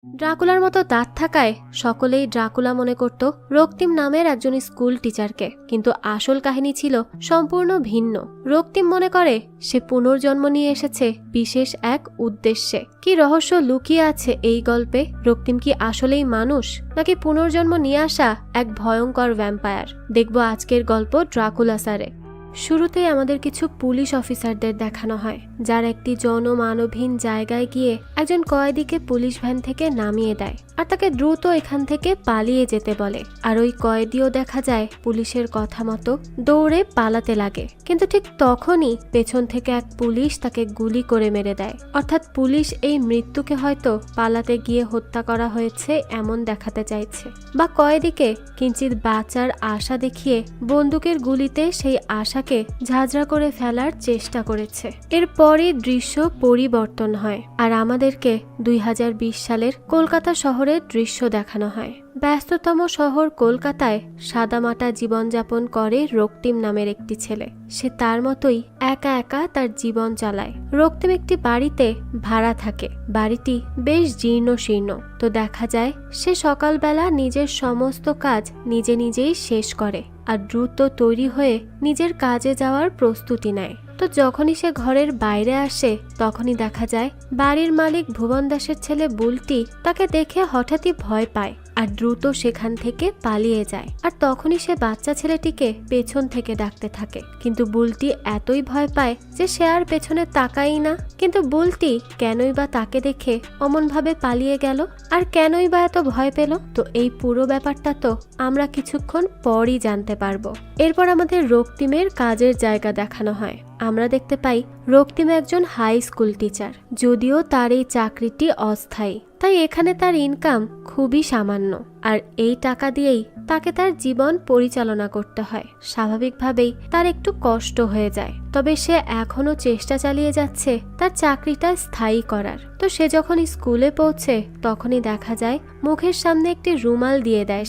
ড্রাকুলার মতো দাঁত থাকায় সকলেই ড্রাকুলা মনে করত রক্তিম নামের একজন স্কুল টিচারকে, কিন্তু আসল কাহিনী ছিল সম্পূর্ণ ভিন্ন। রক্তিম মনে করে সে পুনর্জন্ম নিয়ে এসেছে বিশেষ এক উদ্দেশ্যে। কি রহস্য লুকিয়ে আছে এই গল্পে? রক্তিম কি আসলেই মানুষ, নাকি পুনর্জন্ম নিয়ে আসা এক ভয়ঙ্কর ভ্যাম্পায়ার? দেখব আজকের গল্প ড্রাকুলা স্যারে। শুরুতেই আমাদের কিছু পুলিশ অফিসারদের দেখানো হয়, যার একটি জনমানবহীন জায়গায় গিয়ে একজন কয়েদিকে পুলিশ ভ্যান থেকে নামিয়ে দেয় আর তাকে দ্রুত এখান থেকে পালিয়ে যেতে বলে। আর ওই কয়েদিও দেখা যায় পুলিশের কথা মতো দৌড়ে পালাতে লাগে, কিন্তু ঠিক তখনই পেছন থেকে এক পুলিশ তাকে গুলি করে মেরে দেয়। অর্থাৎ পুলিশ এই মৃত্যুকে হয়তো পালাতে গিয়ে হত্যা করা হয়েছে এমন দেখাতে চাইছে, বা কয়েদিকে কিঞ্চিত বাঁচার আশা দেখিয়ে বন্দুকের গুলিতে সেই আশাকে ঝাঁঝরা করে ফেলার চেষ্টা করেছে। এরপরই দৃশ্য পরিবর্তন হয় আর আমাদেরকে 2020 সালের কলকাতা শহরের দৃশ্য দেখানো হয়। ব্যস্ততম শহর কলকাতায় সাদামাটা জীবনযাপন করে রক্তিম নামের একটি ছেলে। সে তার মতোই একা একা তার জীবন চালায়। রক্তিম একটি বাড়িতে ভাড়া থাকে। বাড়িটি বেশ জীর্ণ শীর্ণ। তো দেখা যায় সে সকালবেলা নিজের সমস্ত কাজ নিজে নিজেই শেষ করে আর দ্রুত তৈরি হয়ে নিজের কাজে যাওয়ার প্রস্তুতি নেয়। তো যখনই সে ঘরের বাইরে আসে তখনই দেখা যায় বাড়ির মালিক ভুবন দাসের ছেলে বুলটি তাকে দেখে হঠাৎই ভয় পায় আর দ্রুত সেখান থেকে পালিয়ে যায়। আর তখনই সে বাচ্চা ছেলেটিকে পেছন থেকে ডাকতে থাকে, কিন্তু বুলটি এতই ভয় পায় যে সে আর পেছনে তাকাই না। কিন্তু বুলটি কেনই বা তাকে দেখে অমন ভাবে পালিয়ে গেল, আর কেনই বা এত ভয় পেল? তো এই পুরো ব্যাপারটা তো আমরা কিছুক্ষণ পরই জানতে পারবো। এরপর আমাদের রক্তিমের কাজের জায়গা দেখানো হয়। আমরা দেখতে পাই রক্তিম একজন হাই স্কুল টিচার, যদিও তার এই চাকরিটি অস্থায়ী, তাই এখানে তার ইনকাম খুবই সামান্য। আর এই টাকা দিয়েই তাকে তার জীবন পরিচালনা করতে হয়। স্বাভাবিকভাবেই তার একটু কষ্ট হয়ে যায়, তবে সে এখনো চেষ্টা চালিয়ে যাচ্ছে তার চাকরিটা স্থায়ী করার। তো সে যখন স্কুলে পৌঁছে তখনই দেখা যায় মুখের সামনে একটি রুমাল দিয়ে দেয়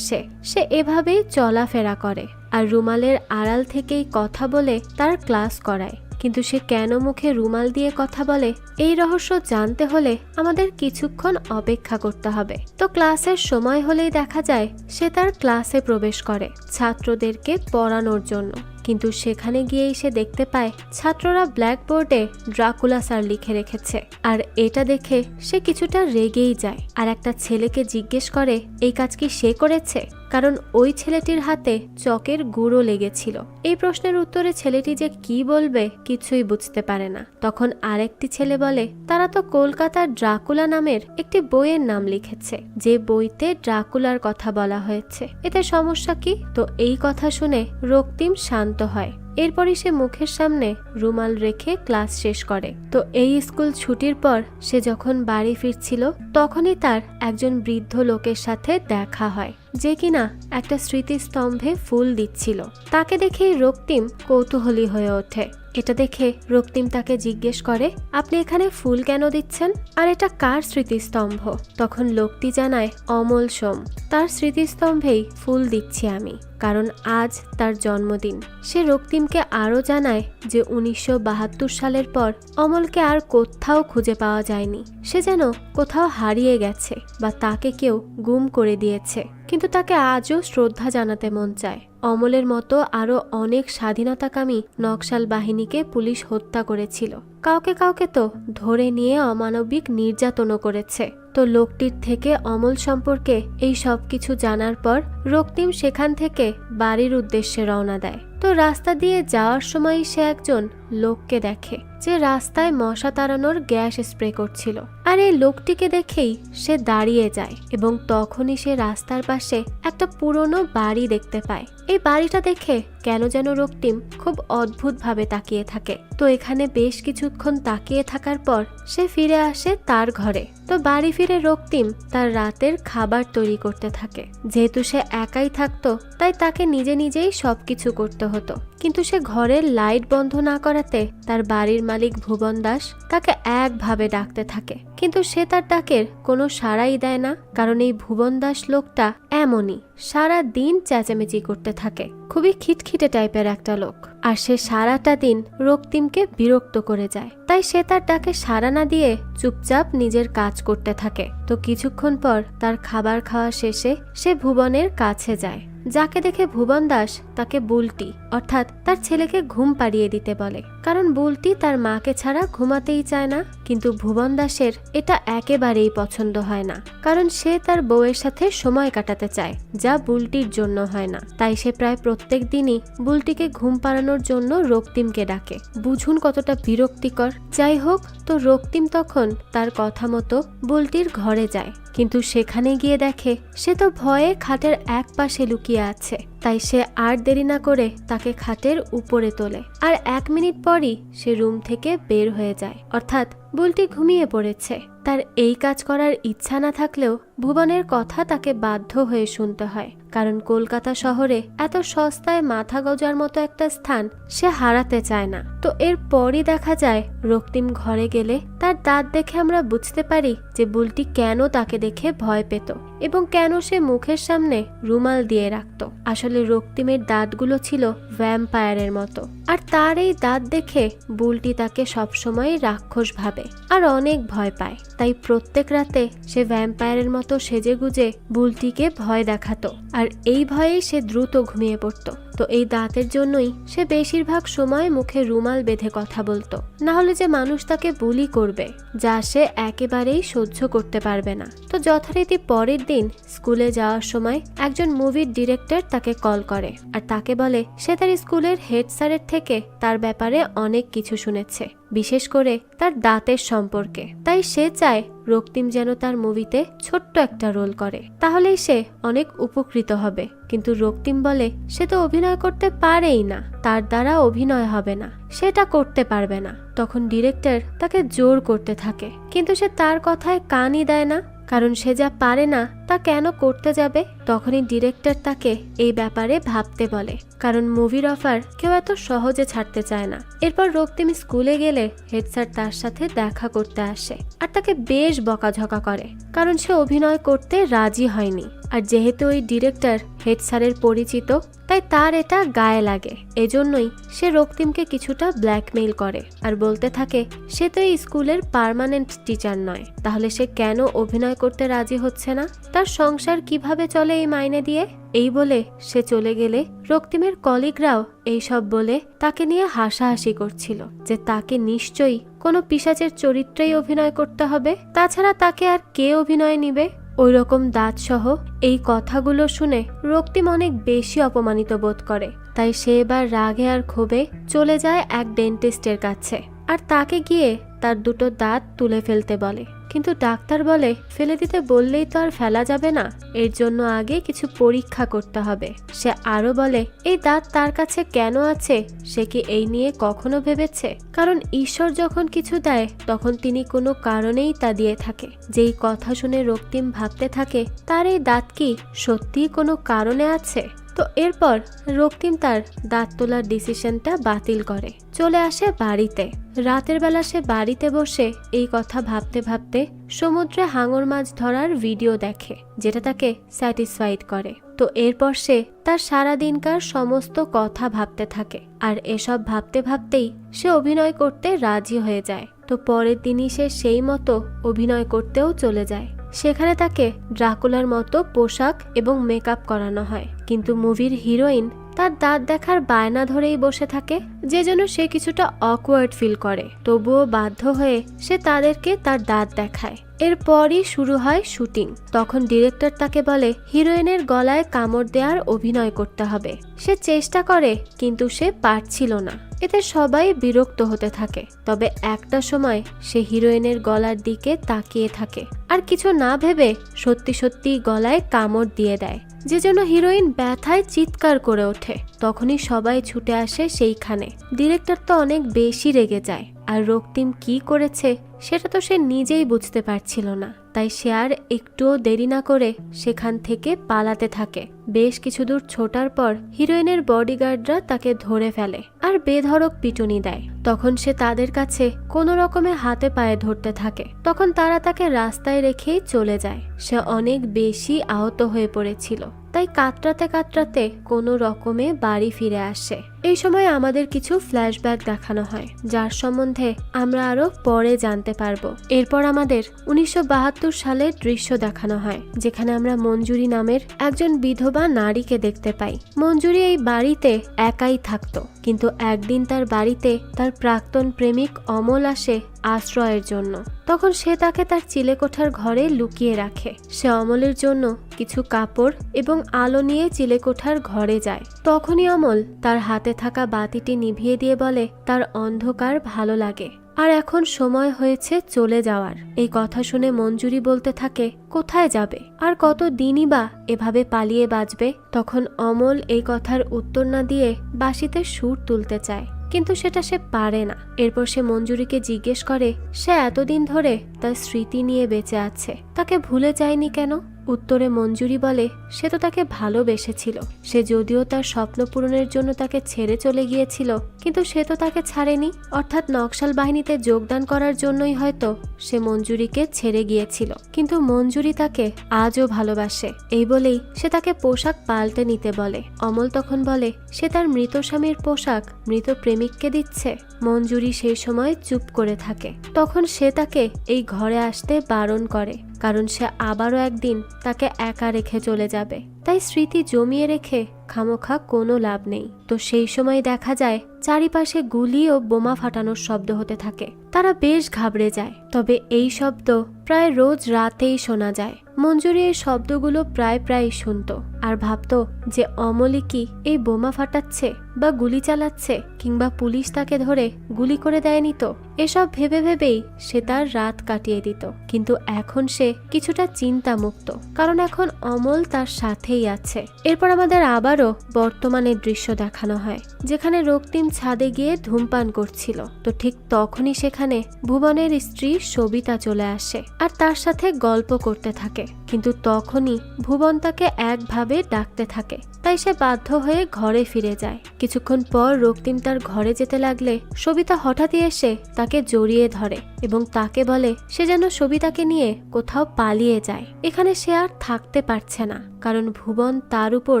সে এভাবেই চলাফেরা করে আর রুমালের আড়াল থেকেই কথা বলে তার ক্লাস করায়। কিন্তু সে কেন মুখে রুমাল দিয়ে কথা বলে, এই রহস্য জানতে হলে আমাদের কিছুক্ষণ অপেক্ষা করতে হবে। তো ক্লাসের সময় হলেই দেখা যায় সে তার ক্লাসে প্রবেশ করে ছাত্রদেরকে পড়ানোর জন্য। কিন্তু সেখানে গিয়েই সে দেখতে পায় ছাত্ররা ব্ল্যাকবোর্ডে ড্রাকুলা স্যার লিখে রেখেছে। আর এটা দেখে সে কিছুটা রেগেই যায় আর একটা ছেলেকে জিজ্ঞেস করে এই কাজ কি সে করেছে, কারণ ওই ছেলেটির হাতে চকের গুঁড়ো লেগেছিল। এই প্রশ্নের উত্তরে ছেলেটি যে কি বলবে কিছুই বুঝতে পারে না। তখন আরেকটি ছেলে বলে তারা তো কলকাতার ড্রাকুলা নামের একটি বইয়ের নাম লিখেছে, যে বইতে ড্রাকুলার কথা বলা হয়েছে, এতে সমস্যা কি? তো এই কথা শুনে রক্তিম শান্ত হয়। এরপরই সে মুখের সামনে রুমাল রেখে ক্লাস শেষ করে। তো এই স্কুল ছুটির পর সে যখন বাড়ি ফিরছিল তখনই তার একজন বৃদ্ধ লোকের সাথে দেখা হয়, যে কিনা একটা স্মৃতিস্তম্ভে ফুল দিচ্ছিল। তাকে দেখেই রক্তিম কৌতূহলী হয়ে ওঠে। এটা দেখে রক্তিম তাকে জিজ্ঞেস করে আপনি এখানে ফুল কেন দিচ্ছেন, আর এটা কার স্মৃতিস্তম্ভ? তখন লোকটি জানায় অমল সোম, তার স্মৃতিস্তম্ভেই ফুল দিচ্ছি আমি, কারণ আজ তার জন্মদিন। সে রক্তিমকে আরো জানায় যে 1972 সালের পর অমলকে আর কোথাও খুঁজে পাওয়া যায়নি। সে যেন কোথাও হারিয়ে গেছে বা তাকে কেউ গুম করে দিয়েছে। কিন্তু তাকে আজও শ্রদ্ধা জানাতে মন চায়। অমলের মতো আরো অনেক স্বাধীনতাকামী নকশাল বাহিনীকে পুলিশ হত্যা করেছিল, কাউকে কাউকে তো ধরে নিয়ে অমানবিক নির্যাতনও করেছে। তো লোকটির থেকে অমল সম্পর্কে এই সব কিছু জানার পর রক্তিম সেখান থেকে বাড়ির উদ্দেশ্যে রওনা দেয়। তো রাস্তা দিয়ে যাওয়ার সময় সে একজন লোককে দেখে যে রাস্তায় মশা তাড়ানোর গ্যাস স্প্রে করছিল। আর এই লোকটিকে দেখেই সে দাঁড়িয়ে যায় এবং তখনই সে রাস্তার পাশে একটা পুরনো বাড়ি দেখতে পায়। এই বাড়িটা দেখে কেন যেন রক্তিম খুব অদ্ভুতভাবে তাকিয়ে থাকে। তো এখানে বেশ কিছুক্ষণ তাকিয়ে থাকার পর সে ফিরে আসে তার ঘরে। তো বাড়ি ফিরে রক্তিম তার রাতের খাবার তৈরি করতে থাকে। যেহেতু সে একাই থাকতো তাই তাকে নিজে নিজেই সবকিছু করতে হতো। কিন্তু সে ঘরের লাইট বন্ধ না করাতে তার বাড়ির মালিক ভুবন দাস তাকে একভাবে ডাকতে থাকে, কিন্তু সে তার ডাকের কোনো সাড়াই দেয় না, কারণ এই ভুবন দাস লোকটা এমনই, সারা দিন চেঁচামেচি করতে থাকে, খুবই খিটখিটে টাইপের একটা লোক। আর সে সারাটা দিন রক্তিমকে বিরক্ত করে যায়, তাই সে তার ডাকে সাড়া না দিয়ে চুপচাপ নিজের কাজ করতে থাকে। তো কিছুক্ষণ পর তার খাবার খাওয়া শেষে সে ভুবনের কাছে যায়, যাকে দেখে ভুবন দাস তাকে বুলটি অর্থাৎ তার ছেলেকে ঘুম পাড়িয়ে দিতে বলে, কারণ বুলটি তার মাকে ছাড়া ঘুমাতেই চায় না। কিন্তু ভুবন দাসের এটা একেবারেই পছন্দ হয় না, কারণ সে তার বউয়ের সাথে সময় কাটাতে চায়, যা বুলটির জন্য হয় না। তাই সে প্রায় প্রত্যেক দিনই বুলটিকে ঘুম পাড়ানোর জন্য রক্তিমকে ডাকে। বুঝুন কতটা বিরক্তিকর। যাই হোক, তো রক্তিম তখন তার কথা মতো বুলটির ঘরে যায়, কিন্তু সেখানে গিয়ে দেখে সে তো ভয়ে খাটের এক পাশে লুকিয়ে আছে। তাই সে আর দেরি না করে তাকে খাটের উপরে তোলে, আর 1 মিনিট পরই সে রুম থেকে বের হয়ে যায়, অর্থাৎ বুলটি ঘুমিয়ে পড়েছে। তার এই কাজ করার ইচ্ছা না থাকলেও ভুবনের কথা তাকে বাধ্য হয়ে শুনতে হয়, কারণ কলকাতা শহরে এত সস্তায় মাথা গজার মতো একটা স্থান সে হারাতে চায় না। তো এরপরই দেখা যায় রক্তিম ঘরে গেলে তার দাঁত দেখে আমরা বুঝতে পারি যে বুলটি কেন তাকে দেখে ভয় পেত এবং কেন সে মুখের সামনে রুমাল দিয়ে রাখত। আসলে রক্তিমের দাঁতগুলো ছিল ভ্যাম্পায়ারের মতো, আর তার এই দাঁত দেখে বুলটি তাকে সবসময় রাক্ষস ভাবে আর অনেক ভয় পায়। তাই প্রত্যেক রাতে সে ভ্যাম্পায়ারের মতো সেজেগুজে বুলটিকে ভয় দেখাতো, আর এই ভয়েই সে দ্রুত ঘুমিয়ে পড়ত। তো এই দাঁতের জন্যই সে বেশিরভাগ সময় মুখে রুমাল বেঁধে কথা বলতো, না হলে যে মানুষ তাকে বুলি করবে, যা সে একেবারেই সহ্য করতে পারবে না। তো যথারীতি পরের দিন স্কুলে যাওয়ার সময় একজন মুভির ডিরেক্টর তাকে কল করে আর তাকে বলে সে তার স্কুলের হেড স্যারের থেকে তার ব্যাপারে অনেক কিছু শুনেছে, বিশেষ করে তার দাঁতের সম্পর্কে। তাই সে চায় রক্তিম যেন তার মুভিতে ছোট্ট একটা রোল করে, তাহলেই সে অনেক উপকৃত হবে। কিন্তু রক্তিম বলে সে তো অভিনয় করতে পারেই না, তার দ্বারা অভিনয় হবে না, সেটা করতে পারবে না। তখন ডিরেক্টর তাকে জোর করতে থাকে, কিন্তু সে তার কথায় কানই দেয় না, কারণ সে যা পারে না তা কেন করতে যাবে। তখনই ডিরেক্টর তাকে এই ব্যাপারে ভাবতে বলে, কারণ মুভির অফার কেউ এত সহজে ছাড়তে চায় না। এরপর রক্তিম স্কুলে গেলে হেড স্যার তার সাথে দেখা করতে আসে আর তাকে বেশ বকাঝকা করে, কারণ সে অভিনয় করতে রাজি হয়নি। আর যেহেতু ওই ডিরেক্টর হেড স্যারের পরিচিত, তাই তার এটা গায়ে লাগে। এজন্যই সে রক্তিমকে কিছুটা ব্ল্যাকমেইল করে আর বলতে থাকে সে তো এই স্কুলের পার্মানেন্ট টিচার নয়, তাহলে সে কেন অভিনয় করতে রাজি হচ্ছে না, তার সংসার কিভাবে চলে এই মাইনে দিয়ে। এই বলে সে চলে গেলে রক্তিমের কলিগরাও এইসব বলে তাকে নিয়ে হাসাহাসি করছিল যে তাকে নিশ্চয়ই কোনো পিশাচের চরিত্রেই অভিনয় করতে হবে, তাছাড়া তাকে আর কে অভিনয় নিবে। ওই রকম দাঁত সহ এই কথাগুলো শুনে রক্তিম অনেক বেশি অপমানিত বোধ করে। তাই সে এবার রাগে আর ক্ষোভে চলে যায় এক ডেন্টিস্টের কাছে আর তাকে গিয়ে তার দুটো দাঁত তুলে ফেলতে বলে। কিন্তু ডাক্তার বলে ফেলে দিতে বললেই তো আর ফেলা যাবে না, এর জন্য আগে কিছু পরীক্ষা করতে হবে। সে আরো বলে এই দাঁত তার কাছে কেন আছে সে কি এই নিয়ে কখনো ভেবেছে, কারণ ঈশ্বর যখন কিছু দেয় তখন তিনি কোনো কারণেই তা দিয়ে থাকে। যেই কথা শুনে রক্তিম ভাবতে থাকে তার এই দাঁত কি সত্যিই কোনো কারণে আছে। তো এরপর রক্তিম তার দাঁত তোলার ডিসিশনটা বাতিল করে চলে আসে বাড়িতে। রাতের বেলা সে বাড়িতে বসে এই কথা ভাবতে ভাবতে সমুদ্রে হাঙর মাছ ধরার ভিডিও দেখে, যেটা তাকে স্যাটিসফাইড করে। তো এরপর সে তার সারা দিনকার সমস্ত কথা ভাবতে থাকে, আর এসব ভাবতে ভাবতেই সে অভিনয় করতে রাজি হয়ে যায়। তো পরের দিনই সে সেই মতো অভিনয় করতেও চলে যায়। সেখানে তাকে ড্রাকুলার মতো পোশাক এবং মেকআপ করানো হয়, কিন্তু মুভির হিরোইন তার দাঁত দেখার বায়না ধরেই বসে থাকে, যে জন্য সে কিছুটা অকওয়ার্ড ফিল করে। তবুও বাধ্য হয়ে সে তাদেরকে তার দাঁত দেখায়। এরপরই শুরু হয় শুটিং। তখন ডিরেক্টর তাকে বলে হিরোইনের গলায় কামড় দেওয়ার অভিনয় করতে হবে। সে চেষ্টা করে কিন্তু সে পারছিল না। এতে সবাই বিরক্ত হতে থাকে। তবে একটা সময় সে হিরোইনের গলার দিকে তাকিয়ে থাকে আর কিছু না ভেবে সত্যি সত্যি গলায় কামড় দিয়ে দেয়। যে জন্য হিরোইন ব্যথায় চিৎকার করে ওঠে। তখনই সবাই ছুটে আসে সেইখানে। ডিরেক্টর তো অনেক বেশি রেগে যায়, আর রক্তিম কি করেছে সেটা তো সে নিজেই বুঝতে পারছিল না। তাই সে আর একটুও দেরি না করে সেখান থেকে পালাতে থাকে। বেশ কিছু দূর ছোটার পর হিরোইনের বডিগার্ডরা তাকে ধরে ফেলে আর বেধড়ক পিটুনি দেয়। তখন সে তাদের কাছে কোনো রকমে হাতে পায়ে ধরতে থাকে। তখন তারা তাকে রাস্তায় রেখেই চলে যায়। সে অনেক বেশি আহত হয়ে পড়েছিল, তাই কাতরাতে কাতরাতে কোনো রকমে বাড়ি ফিরে আসে। এই সময় আমাদের কিছু ফ্ল্যাশব্যাক দেখানো হয়, যার সম্বন্ধে আমরা আরো পরে জানতে পারবো। এরপর আমাদের 1972 সালের দৃশ্য দেখানো হয়, যেখানে আমরা মঞ্জুরি নামের একজন বিধবা নারীকে দেখতে পাই। মঞ্জুরি এই বাড়িতে একাই থাকতো, কিন্তু একদিন তার বাড়িতে তার প্রাক্তন প্রেমিক অমল আসে আশ্রয়ের জন্য। তখন সে তাকে তার চিলেকোঠার ঘরে লুকিয়ে রাখে। সে অমলের জন্য কিছু কাপড় এবং আলো নিয়ে চিলেকোঠার ঘরে যায়। তখনই অমল তার হাতে থাকা বাতিটি নিভিয়ে দিয়ে বলে তার অন্ধকার ভালো লাগে আর এখন সময় হয়েছে চলে যাওয়ার। এই কথা শুনে মঞ্জুরি বলতে থাকে কোথায় যাবে আর কত দিনই বা এভাবে পালিয়ে বাঁচবে। তখন অমল এই কথার উত্তর না দিয়ে বাঁশিতে সুর তুলতে চায়, কিন্তু সেটা সে পারে না। এরপর সে মঞ্জুরিকে জিজ্ঞেস করে সে এতদিন ধরে তার স্মৃতি নিয়ে বেঁচে আছে, তাকে ভুলে যায়নি কেন? উত্তরে মঞ্জুরি বলে সে তো তাকে ভালোবেসেছিল। সে যদিও তার স্বপ্ন পূরণের জন্য তাকে ছেড়ে চলে গিয়েছিল, কিন্তু সে তো তাকে ছাড়েনি। অর্থাৎ নকশাল বাহিনীতে যোগদান করার জন্যই হয়তো সে মঞ্জুরিকে ছেড়ে গিয়েছিল, কিন্তু মঞ্জুরি তাকে আজও ভালোবাসে। এই বলেই সে তাকে পোশাক পাল্টে নিতে বলে। অমল তখন বলে সে তার মৃত স্বামীর পোশাক মৃত প্রেমিককে দিচ্ছে। মঞ্জুরি সেই সময় চুপ করে থাকে। তখন সে তাকে এই ঘরে আসতে বারণ করে, কারণ সে আবারও একদিন তাকে একা রেখে চলে যাবে। তাই স্মৃতি জমিয়ে রেখে খামোখা কোনো লাভ নেই। তো সেই সময় দেখা যায় চারিপাশে গুলি ও বোমা ফাটানোর শব্দ হতে থাকে। তারা বেশ ঘাবড়ে যায়। তবে এই শব্দ প্রায় রোজ রাতেই শোনা যায়। মঞ্জুরি এই শব্দগুলো প্রায় শুনতো আর ভাবতো যে অমলি কি এই বোমা ফাটাচ্ছে বা গুলি চালাচ্ছে, কিংবা পুলিশ তাকে ধরে গুলি করে দেয়নি তো। এসব ভেবে ভেবেই সে তার রাত কাটিয়ে দিত। কিন্তু এখন সে কিছুটা চিন্তামুক্ত, কারণ এখন অমল তার সাথেই আছে। এরপর আমাদের আবারও বর্তমানের দৃশ্য দেখানো হয়, যেখানে রক্তিম ছাদে গিয়ে ধূমপান করছিল। তো ঠিক তখনই সেখানে ভুবনের স্ত্রী সবিতা চলে আসে আর তার সাথে গল্প করতে থাকে। কিন্তু তখনই ভুবন তাকে একভাবে ডাকতে থাকে, তাই সে বাধ্য হয়ে ঘরে ফিরে যায়। কিছুক্ষণ পর রক্তিম তার ঘরে যেতে লাগলে সবিতা হঠাৎই এসে তাকে জড়িয়ে ধরে এবং তাকে বলে সে যেন সবিতাকে নিয়ে কোথাও পালিয়ে যায়। এখানে সে আর থাকতে পারছে না, কারণ ভুবন তার উপর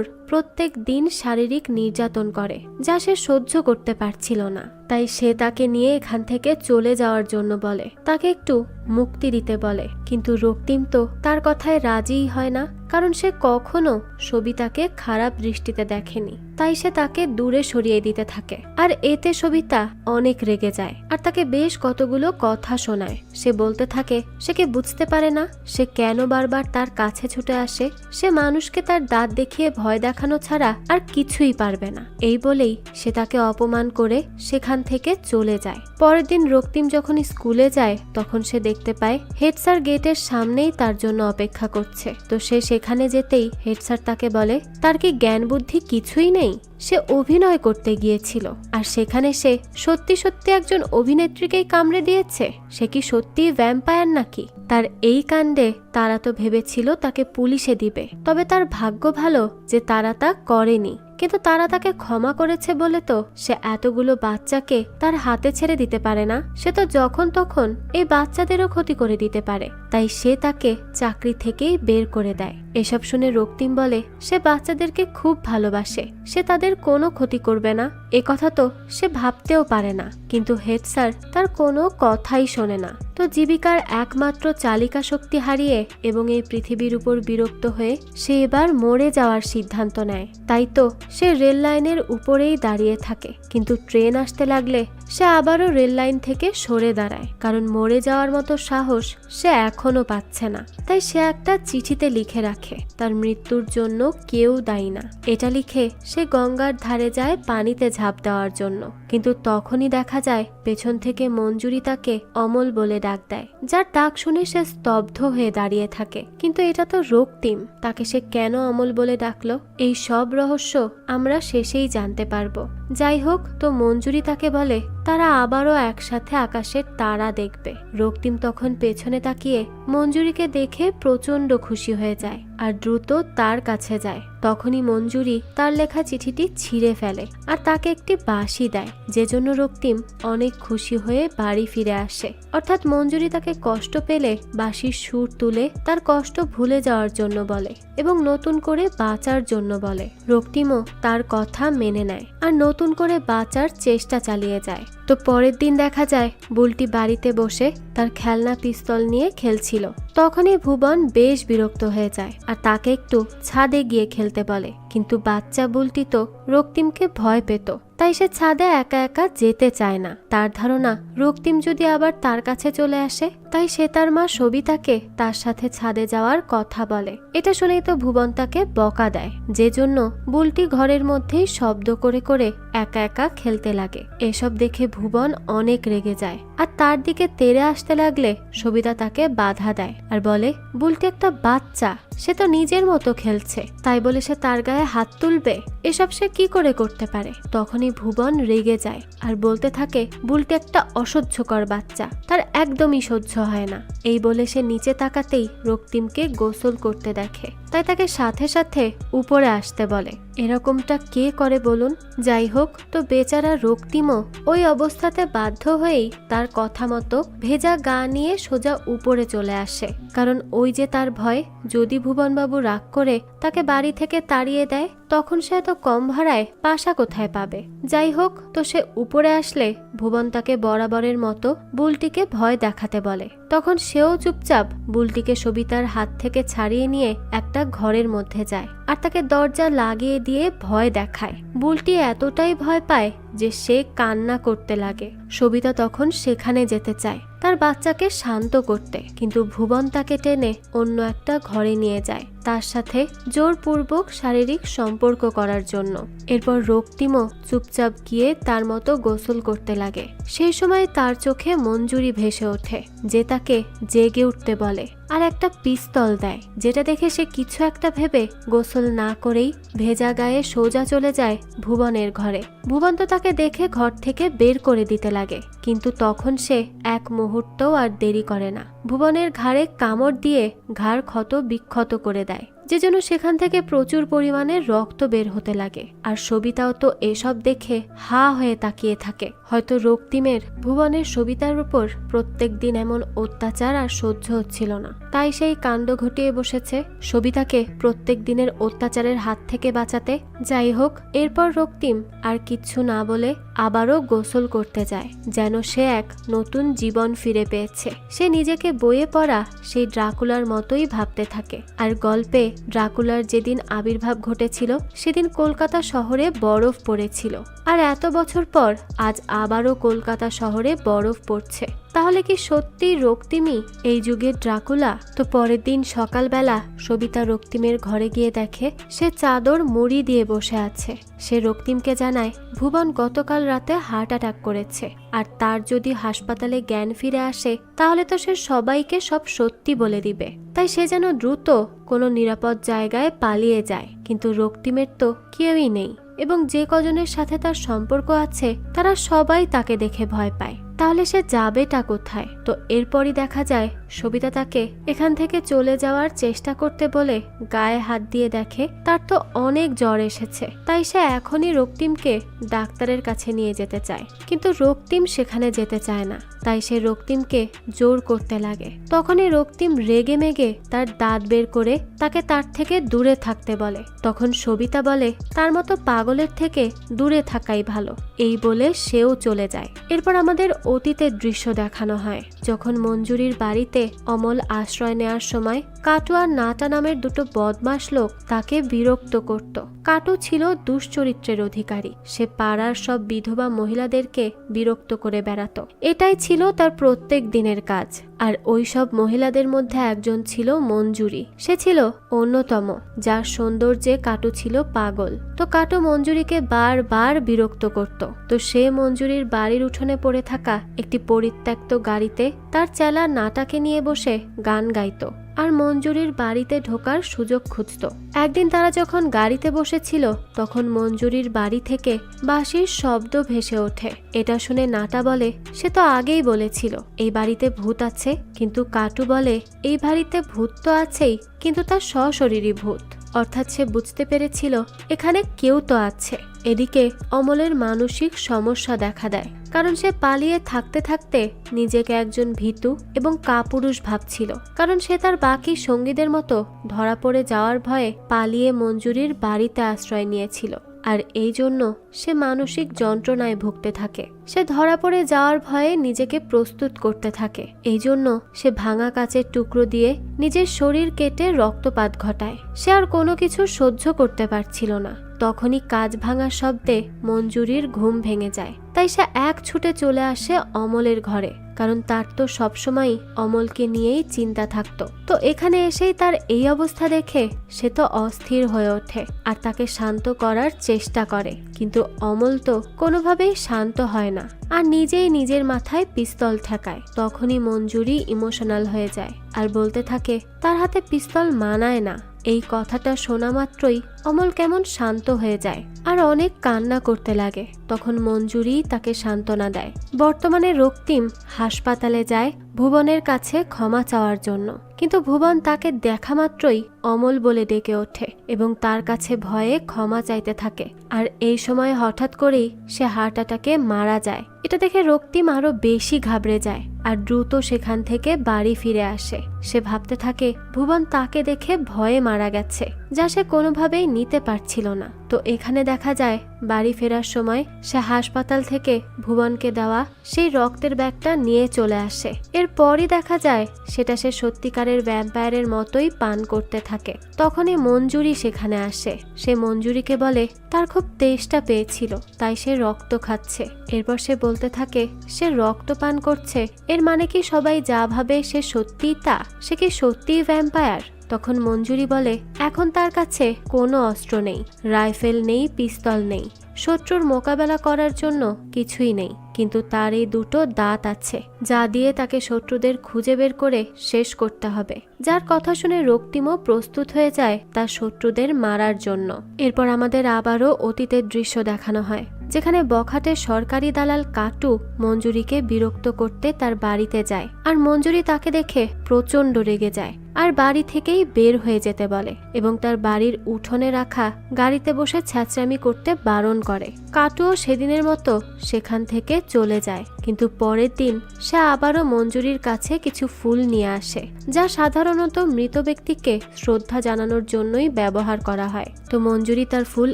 প্রত্যেক দিন শারীরিক নির্যাতন করে, যা সে সহ্য করতে পারছিল না। তাই সে তাকে নিয়ে এখান থেকে চলে যাওয়ার জন্য বলে, তাকে একটু মুক্তি দিতে বলে। কিন্তু রক্তিম তো তার কথায় রাজিই হয় না, কারণ সে কখনো সবিতাকে খারাপ দৃষ্টিতে দেখেনি। তাই সে তাকে দূরে সরিয়ে দিতে থাকে। আর এতে সবিতা অনেক রেগে যায় আর তাকে বেশ কতগুলো কথা শোনায়। সে বলতে থাকে সে কি বুঝতে পারে না সে কেন বারবার তার কাছে ছুটে আসে। সে মানুষকে তার দাঁত দেখিয়ে ভয় দেখানো ছাড়া আর কিছুই পারবে না। এই বলেই সে তাকে অপমান করে সেখান থেকে চলে যায়। পরের দিন রক্তিম যখন স্কুলে যায়, তখন সে দেখতে পায় হেড স্যার গেটের সামনেই তার জন্য অপেক্ষা করছে। তো সে সেখানে যেতেই হেড স্যার তাকে বলে তার কি জ্ঞান বুদ্ধি কিছুই নেই। সে অভিনয় করতে গিয়েছিল আর সেখানে সে সত্যি সত্যি একজন অভিনেত্রীকেই কামড়ে দিয়েছে। সে কি সত্যি ভ্যাম্পায়ার নাকি? তার এই কাণ্ডে তারা তো ভেবেছিল তাকে পুলিশে দিবে, তবে তার ভাগ্য ভালো যে তারা তা করেনি। কিন্তু তারা তাকে ক্ষমা করেছে বলে তো সে এতগুলো বাচ্চাকে তার হাতে ছেড়ে দিতে পারে না। সে তো যখন তখন এই বাচ্চাদেরও ক্ষতি করে দিতে পারে। তাই সে তাকে চাকরি থেকেই বের করে দেয়। এসব শুনে রক্তিম বলে সে বাচ্চাদেরকে খুব ভালোবাসে, সে তাদের কোনো ক্ষতি করবে না। এ কথা তো সে ভাবতেও পারে না। কিন্তু হেড স্যার তার কোনো কথাই শোনে না। তো জীবিকার একমাত্র চালিকা শক্তি হারিয়ে এবং এই পৃথিবীর উপর বিরক্ত হয়ে সে এবার মরে যাওয়ার সিদ্ধান্ত নেয়। তাই তো সে রেল লাইনের উপরেই দাঁড়িয়ে থাকে। কিন্তু ট্রেন আসতে লাগলে সে আবারও রেল লাইন থেকে সরে দাঁড়ায়, কারণ মরে যাওয়ার মতো সাহস সে এখনো পাচ্ছে না। তাই সে একটা চিঠিতে লিখে রাখে তার মৃত্যুর জন্য কেউ দায়ী না। এটা লিখে সে গঙ্গার ধারে যায় পানিতে ঝাঁপ দেওয়ার জন্য, কিন্তু তখনই দেখা যায় পেছন থেকে মঞ্জুরি তাকে অমল বলে ডাক দেয়। যার ডাক শুনে সে স্তব্ধ হয়ে দাঁড়িয়ে থাকে, কিন্তু এটা তো রক্তিম, তাকে সে কেন অমল বলে ডাকলো? এই সব রহস্য আমরা শেষেই জানতে পারবো। যাই হোক, তো মঞ্জুরি তাকে বলে তারা আবারও একসাথে আকাশের তারা দেখবে। রক্তিম তখন পেছনে তাকিয়ে মঞ্জুরিকে দেখে প্রচন্ড খুশি হয়ে যায় আর দ্রুত তার কাছে যায়। তখনই মঞ্জুরি তার লেখা চিঠিটি ছিঁড়ে ফেলে আর তাকে একটি বাঁশি দেয়, যে জন্য রক্তিম অনেক খুশি হয়ে বাড়ি ফিরে আসে। অর্থাৎ মঞ্জুরি তাকে কষ্ট পেলে বাঁশির সুর তুলে তার কষ্ট ভুলে যাওয়ার জন্য বলে এবং নতুন করে বাঁচার জন্য বলে। রক্তিমও তার কথা মেনে নেয় আর নতুন করে বাঁচার চেষ্টা চালিয়ে যায়। তো পরের দিন দেখা যায় বুলটি বাড়িতে বসে তার খেলনা পিস্তল নিয়ে খেলছিল। তখনই ভুবন বেশ বিরক্ত হয়ে যায় আর তাকে একটু ছাদে গিয়ে খেলতে বলে, কিন্তু বাচ্চা বুলটি তো রক্তিমকে ভয় পেত, তাই সে ছাদে একা একা যেতে চায় না। তার ধারণা রক্তিম যদি আবার তার কাছে চলে আসে, তাই সে তার মা সবিতাকে তার সাথে ছাদে যাওয়ার কথা বলে। এটা শুনেই তো ভুবন তাকে বকা দেয়, যে জন্য বুলটি ঘরের মধ্যেই শব্দ করে করে একা একা খেলতে লাগে। এসব দেখে ভুবন অনেক রেগে যায় আর তার দিকে তেড়ে আসতে লাগলে সবিতা তাকে বাধা দেয় আর বলে বুলটি একটা বাচ্চা, সে তো নিজের মতো খেলছে, তাই বলে সে তার গায়ে হাত তুলবে? এসব সে কি করে করতে পারে? তখনই ভুবন রেগে যায় আর বলতে থাকে বুলটি একটা অসহ্যকর বাচ্চা, তার একদমই সহ্য হয় না। এই বলে সে নিচে তাকাতেই রক্তিমকে গোসল করতে দেখে, তাই তাকে সাথে সাথে উপরে আসতে বলে। এরকমটা কে করে বলুন? যাই হোক, তো বেচারা রক্তিমও ওই অবস্থাতে বাধ্য হয়েই তার কথা মতো ভেজা গা নিয়ে সোজা উপরে চলে আসে, কারণ ওই যে তার ভয় যদি ভুবনবাবু রাগ করে তাকে বাড়ি থেকে তাড়িয়ে দেয়, তখন সে এত কম ভাড়ায় বাসা কোথায় পাবে। যাই হোক, তো সে উপরে আসলে ভুবন তাকে বরাবরের মতো বুলটিকে ভয় দেখাতে বলে। তখন সেও চুপচাপ বুলটিকে সবিতার হাত থেকে ছাড়িয়ে নিয়ে একটা ঘরের মধ্যে যায় আর তাকে দরজা লাগিয়ে দিয়ে ভয় দেখায়। বুলটি এতটাই ভয় পায় যে সে কান্না করতে লাগে। সবিতা তখন সেখানে যেতে চায় তার বাচ্চাকে শান্ত করতে, কিন্তু ভুবন তাকে টেনে অন্য একটা ঘরে নিয়ে যায় তার সাথে জোরপূর্বক শারীরিক সম্পর্ক করার জন্য। এরপর রক্তিমও চুপচাপ গিয়ে তার মতো গোসল করতে লাগে। সেই সময় তার চোখে মঞ্জুরি ভেসে ওঠে, যে তাকে জেগে উঠতে বলে আর একটা পিস্তল দেয়, যেটা দেখে সে কিছু একটা ভেবে গোসল না করেই ভেজা গায়ে সোজা চলে যায় ভুবনের ঘরে। ভুবন তো তাকে দেখে ঘর থেকে বের করে দিতে লাগে, কিন্তু তখন সে এক মুহূর্তও আর দেরি করে না। ভুবনের ঘাড়ে কামড় দিয়ে ঘাড় ক্ষত বিক্ষত করে দেয়, যে জন্য সেখান থেকে প্রচুর পরিমাণে রক্ত বের হতে লাগে। আর সবিতাও তো এসব দেখে হা হয়ে তাকিয়ে থাকে। হয়তো রক্তিমের ভুবনের সবিতার উপর প্রত্যেক দিন এমন অত্যাচার আর সহ্য হচ্ছিল না, তাই সেই কাণ্ড ঘটিয়ে বসেছে সবিতাকে প্রত্যেক দিনের অত্যাচারের হাত থেকে বাঁচাতে। যাই হোক, এরপর রক্তিম আর কিচ্ছু না বলে আবারও গোসল করতে যায়, যেন সে এক নতুন জীবন ফিরে পেয়েছে। সে নিজেকে বইয়ে পড়া সেই ড্রাকুলার মতোই ভাবতে থাকে। আর গল্পে ড্রাকুলার যেদিন আবির্ভাব ঘটেছিল সেদিন কলকাতা শহরে বরফ পড়েছিল, আর এত বছর পর আজ আবারও কলকাতা শহরে বরফ পড়ছে। তাহলে কি সত্যি রক্তিমই এই যুগের ড্রাকুলা? তো পরের দিন সকালবেলা সবিতা রক্তিমের ঘরে গিয়ে দেখে সে চাদর মুড়ি দিয়ে বসে আছে। সে রক্তিমকে জানায় ভুবন গতকাল রাতে হার্ট অ্যাটাক করেছে, আর তার যদি হাসপাতালে জ্ঞান ফিরে আসে তাহলে তো সে সবাইকে সব সত্যি বলে দিবে। তাই সে যেন দ্রুত কোনো নিরাপদ জায়গায় পালিয়ে যায়, কিন্তু রক্তিমের তো কেউই নেই এবং যে কজনের সাথে তার সম্পর্ক আছে তারা সবাই তাকে দেখে ভয় পায়। তাহলে সে যাবেটা কোথায়? তো এরপরই দেখা যায় সবিতা তাকে এখান থেকে চলে যাওয়ার চেষ্টা করতে বলে গায়ে হাত দিয়ে দেখে তার তো অনেক জ্বর এসেছে, তাই সে এখনই রক্তিমকে ডাক্তারের কাছে নিয়ে যেতে চায়, কিন্তু রক্তিম সেখানে যেতে চায় না। তাই সে রক্তিমকে জোর করতে লাগে। তখনই রক্তিম রেগে মেগে তার দাঁত বের করে তাকে তার থেকে দূরে থাকতে বলে। তখন সবিতা বলে তার মতো পাগলের থেকে দূরে থাকাই ভালো। এই বলে সেও চলে যায়। এরপর আমাদের অতীতের দৃশ্য দেখানো হয়, যখন মঞ্জুরির বাড়িতে অমল আশ্রয় নেওয়ার সময় কাটু আর নাটা নামের দুটো বদমাশ লোক তাকে বিরক্ত করত। কাটু ছিল দুশ্চরিত্রের অধিকারী। সে পাড়ার সব বিধবা মহিলাদেরকে বিরক্ত করে বেড়াতো। এটাই ছিল তার প্রত্যেক দিনের কাজ। আর ওই সব মহিলাদের মধ্যে একজন ছিল মঞ্জুরি। সে ছিল অন্যতম, যার সৌন্দর্যে কাটু ছিল পাগল। তো কাটু মঞ্জুরিকে বারবার বিরক্ত করত। তো সে মঞ্জুরির বাড়ির উঠোনে পড়ে থাকা একটি পরিত্যক্ত গাড়িতে তার চেলা নাটাকে নিয়ে বসে গান গাইতো আর মঞ্জুরির বাড়িতে ঢোকার সুযোগ খুঁজত। একদিন তারা যখন গাড়িতে বসেছিল তখন মঞ্জুরির বাড়ি থেকে বাঁশির শব্দ ভেসে ওঠে। এটা শুনে নাটা বলে, সে তো আগেই বলেছিল এই বাড়িতে ভূত আছে, কিন্তু কাটু বলে এই বাড়িতে ভূত তো আছেই, কিন্তু তার সশরীরী ভূত। অর্থাৎ সে বুঝতে পেরেছিল এখানে কেউ তো আছে। এদিকে অমলের মানসিক সমস্যা দেখা দেয়, কারণ সে পালিয়ে থাকতে থাকতে নিজেকে একজন ভীতু এবং কাপুরুষ ভাবছিল। কারণ সে তার বাকি সঙ্গীদের মতো ধরা পড়ে যাওয়ার ভয়ে পালিয়ে মঞ্জুরির বাড়িতে আশ্রয় নিয়েছিল। আর এই জন্য সে মানসিক যন্ত্রণায় ভুগতে থাকে। সে ধরা পড়ে যাওয়ার ভয়ে নিজেকে প্রস্তুত করতে থাকে। এই জন্য সে ভাঙা কাচের টুকরো দিয়ে নিজের শরীর কেটে রক্তপাত ঘটায়। সে আর কোনো কিছু সহ্য করতে পারছিল না। তখনই কাঁচ ভাঙার শব্দে মঞ্জুরির ঘুম ভেঙে যায়। তাই সে এক ছুটে চলে আসে অমলের ঘরে, কারণ তার তো সবসময় অমলকে নিয়েই চিন্তা থাকতো। তো এখানে এসেই তার এই অবস্থা দেখে সে তো অস্থির হয়ে ওঠে আর তাকে শান্ত করার চেষ্টা করে, কিন্তু অমল তো কোনোভাবেই শান্ত হয় না আর নিজেই নিজের মাথায় পিস্তল ঠেকায়। তখনই মঞ্জুরি ইমোশনাল হয়ে যায় আর বলতে থাকে তার হাতে পিস্তল মানায় না। এই কথাটা শোনা মাত্রই অমল কেমন শান্ত হয়ে যায় আর অনেক কান্না করতে লাগে। তখন মঞ্জুরি তাকে সান্ত্বনা দেয়। বর্তমানে রক্তিম হাসপাতালে যায় ভুবনের কাছে ক্ষমা চাওয়ার জন্য, কিন্তু ভুবন তাকে দেখা মাত্রই অমল বলে ডেকে ওঠে এবং তার কাছে ভয়ে ক্ষমা চাইতে থাকে। আর এই সময় হঠাৎ করেই সে হার্ট অ্যাটাকে মারা যায়। এটা দেখে রক্তিম আরো বেশি ঘাবড়ে যায় আর দ্রুত সেখান থেকে বাড়ি ফিরে আসে। সে ভাবতে থাকে ভুবন তাকে দেখে ভয়ে মারা গেছে, যা সে কোনোভাবেই নিতে পারছিল না। তো এখানে দেখা যায় বাড়ি ফেরার সময় সে হাসপাতাল থেকে ভুবনকে দেওয়া সেই রক্তের ব্যাগটা নিয়ে চলে আসে। এরপরই দেখা যায় সেটা সে সত্যিকারের ভ্যাম্পায়ারের মতোই পান করতে থাকে। তখনই মঞ্জুরি সেখানে আসে। সে মঞ্জুরিকে বলে তার খুব তেষ্টা পেয়েছিল, তাই সে রক্ত খাচ্ছে। এরপর সে বলতে থাকে সে রক্ত পান করছে, এর মানে কি সবাই যা ভাবে সে সত্যিই তা? সে কি সত্যিই ভ্যাম্পায়ার? তখন মঞ্জুরি বলে এখন তার কাছে কোনো অস্ত্র নেই, রাইফেল নেই, পিস্তল নেই, শত্রুর মোকাবেলা করার জন্য কিছুই নেই, কিন্তু তার এই দুটো দাঁত আছে, যা দিয়ে তাকে শত্রুদের খুঁজে বের করে শেষ করতে হবে। যার কথা শুনে রক্তিমও প্রস্তুত হয়ে যায় তার শত্রুদের মারার জন্য। এরপর আমাদের আবারও অতীতের দৃশ্য দেখানো হয়, যেখানে বখাটের সরকারি দালাল কাটু মঞ্জুরিকে বিরক্ত করতে তার বাড়িতে যায় আর মঞ্জুরি তাকে দেখে প্রচন্ড রেগে যায় আর বাড়ি থেকেই বের হয়ে যেতে বলে এবং তার বাড়ির উঠোনে রাখা গাড়িতে বসে ছ্যাঁচড়ামি করতে বারণ করে। কাটুও সেদিনের মতো সেখান থেকে চলে যায়, কিন্তু পরের দিন সে আবারও মঞ্জুরির কাছে কিছু ফুল নিয়ে আসে, যা সাধারণত মৃত ব্যক্তিকে শ্রদ্ধা জানানোর জন্যই ব্যবহার করা হয়। তো মঞ্জুরি তার ফুল